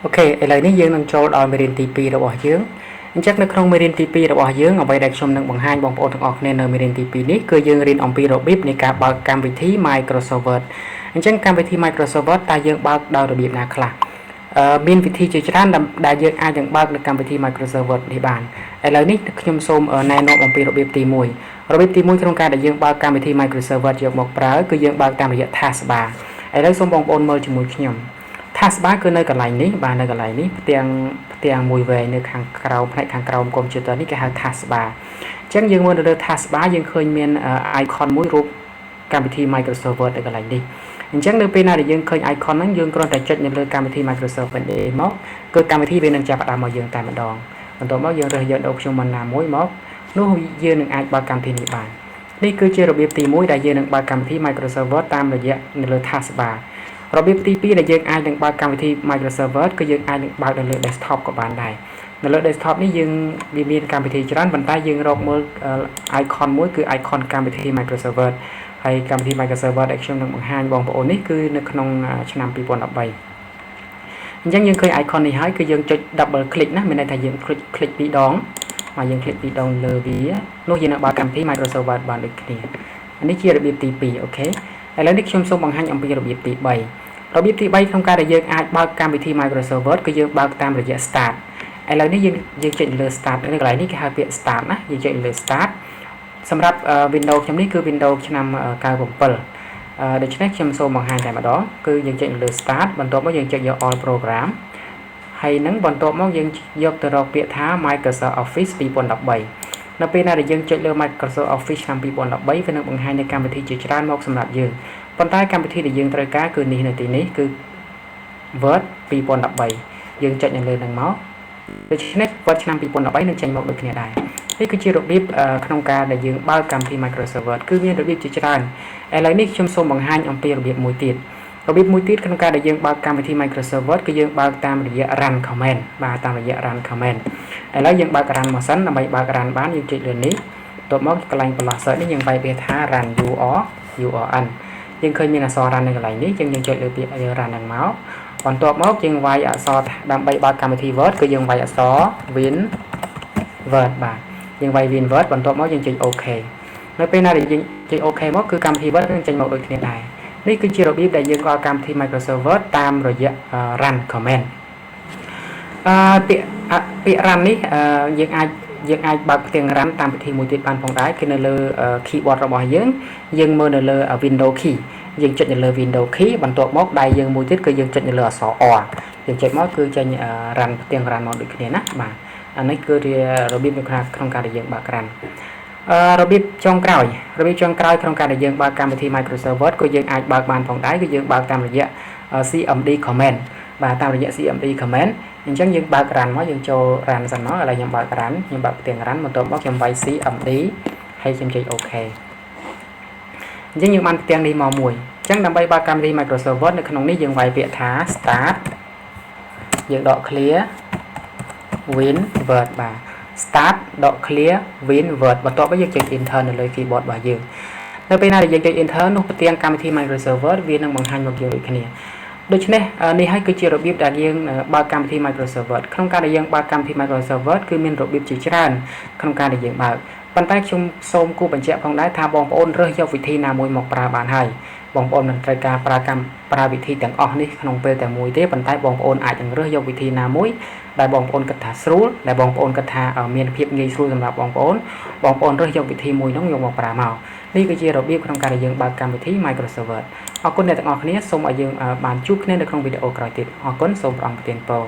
Ok, lời này dương nâng cho đòi mê tí pi rồi bỏ dương. Chắc nó không mê tí pi rồi bỏ dương ở đây đại xung nâng bằng hai bóng bộ thằng ọc nên ở mê tí pi ní cứ dương riêng ông pi rồi bíp này cả bao cam vị thí Microsoft Word. Chắc cam vị thí Microsoft Word ta dương bao đòi rồi bíp nà khá. Biên vị thí chơi chán đã dương ai dương bao được cam vị thí Microsoft Word thì bàn. Lời nàyខ្ញុំសូមណែនាំអំពីរបៀបទី1របៀបទី1ក្នុងការដែលយើងបើកកម្មវិធី Microsoft Word យកមកប្រើគឺយើងបើកតាមរយៈ Taskbar ឥឡូវសូមបងប្អូនមើលជាមួយខ្ញុំ Taskbar គឺនៅកន្លែងនេះបាទនៅកន្លែងនេះផ្ទាំងមួយវែងនៅខាងក្រោមផ្នែកខាងក្រោមកុំព្យូទ័រនេះគេហៅ Taskbar អញ្ចឹងយើងមើលទៅលើ Taskbar យើងឃើញមាន icon មួយរូបកម្មវិធី Microsoft Word នៅកន្លែងនេះអញ្ចឹងនៅពេលណាដែលយើងឃើញ icon ហ្នឹងយើងគ្រាន់តែចុចនៅលើកម្មវិធី Microsoft Word នេះមកគឺកម្មវិធីវានឹងចាប់ផ្ដើមមកយើងតែម្ដងបន្ទាប់មកយើងរើសយក document ណាមួយមកនោះយើងនឹងអាចបើកកម្មវិធីនេះបាននេះគឺជារបៀបទី1ដែលយើងនឹងបើកកម្មវិធី Microsoft Word តាមរយៈនៅលើ Taskbar របៀបទី2ដែលយើងអាចនឹងបើកកម្មវិធី Microsoft Word គឺយើងអាចនឹងបើកនៅលើ desktop ក៏បានដែរនៅលើ desktop នេះយើងវាមានកម្មវិធីច្រើនប៉ុន្តែយើងរកមើល icon មួយគឺ icon កម្មវិធី Microsoft Word ហើយកម្មវិធី Microsoft Word ដែលខ្ញុំនឹងបង្ហាញបងប្អូននេះគឺនៅក្នុងឆ្នាំ 2013 អញ្ចឹងយើងឃើញ icon នេះហើយគឺយើងចុច double click ណាមានន័យថាយើង click ពីរដងមកយើង click ពីរដងលើវានោះយើងនឹងបើកកម្មវិធី Microsoft Word បានដូចគ្នានេះជារបៀបទី2អូខេឥឡូវនេះខ្ញុំសូមបង្ហាញអំពីរបៀបទី3របៀបទី3ក្នុងការដែលយើងអាចបើកកម្មវិធី Microsoft Word គឺយើងបើកតាមរយៈ start ឥឡូវនេះយើងចុចលើ start នៅកន្លែងនេះគេហៅពាក្យ start ណាយើងចុចលើ start សម្រាប់ Windows ខ្ញុំនេះគឺ Windows ឆ្នាំ 97 ដូច្នេះខ្ញុំសូមបង្ហាញតែម្ដងគឺយើងចុចលើ start បន្ទាប់មកយើងចុចយក all program ហើយនឹងបន្ទាប់មកយើងយកទៅរកពាក្យថា Microsoft Office 2013 នៅពេលណាដែលយើងចុចលើ Microsoft Office ឆ្នាំ 2013 វានឹងបង្ហាញនៅកម្មវិធីជាច្រើនមកសម្រាប់យើងប៉ុន្តែកម្មវិធីដែលយើងត្រូវការគឺនេះនៅទីនេះគឺ Word 2013 យើងចុចនៅលើនឹងមកដូច្នេះ Word ឆ្នាំ 2013 នឹងចេញមកដូចគ្នាដែរនេះគឺជារបៀបក្នុងការដែលយើងបើកកម្មវិធី Microsoft Word គឺមានរបៀបជាច្រើនឥឡូវនេះខ្ញុំសូមបង្ហាញអំពីរបៀបមួយទៀតរបៀបមួយទៀតក្នុងការដែលយើងបើកកម្មវិធី Microsoft Word គឺយើងបើកតាមរយៈ run command បាទតាមរយៈ run command ឥឡូវយើងបើក run មកសិនដើម្បីបើក run បានយើងចុចលើនេះបន្ទាប់មកកន្លែងបន្លាស់ search នេះយើងវាយពាក្យថា run urn យើងឃើញមានអក្សរ run នៅកន្លែងនេះយើងចុចលើពាក្យ run ហ្នឹងមកបន្ទាប់មកយើងវាយអក្សរដើម្បីបើកកម្មវិធី Word គឺយើងវាយអក្សរ win word បាទយើងវាយ win word បន្ទាប់មកយើងចុច OK នៅពេលណាដែលយើងចុច OK មកគឺកម្មវិធី Word នឹងចេញមកដូចគ្នាដែរនេះគឺជារបៀបដែលយើងបើកកម្មវិធី Microsoft Word តាមរយៈ run command ពាក្យ run នេះយើងអាចបើកផ្ទាំង run តាមវិធីមួយទៀតបានផងដែរគឺនៅលើ keyboard របស់យើងមើលនៅលើ window key យើងចុចនៅលើ window key បន្ទាប់មកដៃយើងមួយទៀតគឺយើងចុចនៅលើអក្សរ R យើងចុចមកគឺចេញ run ផ្ទាំង run មកដូចគ្នាណាបាទអានេះគឺជារបៀបក្នុងការដែលយើងបើក run របៀបចុងក្រោយក្នុងការដែលយើងបើកកម្មវិធី Microsoft Word គឺយើងអាចបើកបានផងដែរគឺយើងបើកតាមរយៈ CMD Command បាទតាមរយៈ CMD Command អញ្ចឹងយើងបើក run មកយើងចូល run សិនមកឥឡូវខ្ញុំបើក run ខ្ញុំបើកផ្ទាំង run បន្ទាប់មកខ្ញុំវាយ CMD ហើយខ្ញុំចុច OK អញ្ចឹងយើងបានផ្ទាំងនេះមកមួយអញ្ចឹងដើម្បីបើកកម្មវិធី Microsoft Word នៅក្នុងនេះយើងវាយពាក្យថា start យើងដក clear win word បាទ start ដក clear win word បន្ទាប់មកយើងចុច enter នៅលើ keyboard របស់យើងនៅពេលណាដែលយើងចុច enter នោះផ្ទាំងកម្មវិធី Microsoft Word វានឹងបង្ហាញមកយើងដូចគ្នាដូច្នេះនេះហើយគឺជារបៀបដែលយើងបើកកម្មវិធី Microsoft Word ក្នុងការដែលយើងបើកកម្មវិធី Microsoft Word គឺមានរបៀបជាច្រើនក្នុងការដែលយើងបើកប៉ុន្តែខ្ញុំសូមគូបញ្ជាក់ផងដែរថាបងប្អូនរើសយកវិធីណាមួយមកប្រើបានហើយបងប្អូនមិនត្រូវការប្រើវិធីទាំងអស់នេះក្នុងពេលតែមួយទេប៉ុន្តែបងប្អូនអាចនឹងរើសយកវិធីណាមួយដែលបងប្អូនគិតថាស្រួលដែលបងប្អូនគិតថាមានភាពងាយស្រួលសម្រាប់បងប្អូនរើសយកវិធីមួយនោះយកមកប្រើមកនេះគឺជារបៀបក្នុងការដែលយើងបើកកម្មវិធី Microsoft Word អរគុណអ្នកទាំងអស់គ្នាសូមឲ្យយើងបានជួបគ្នានៅក្នុងវីដេអូក្រោយទៀតអរគុណសូមព្រះអង្គប្រទានពរ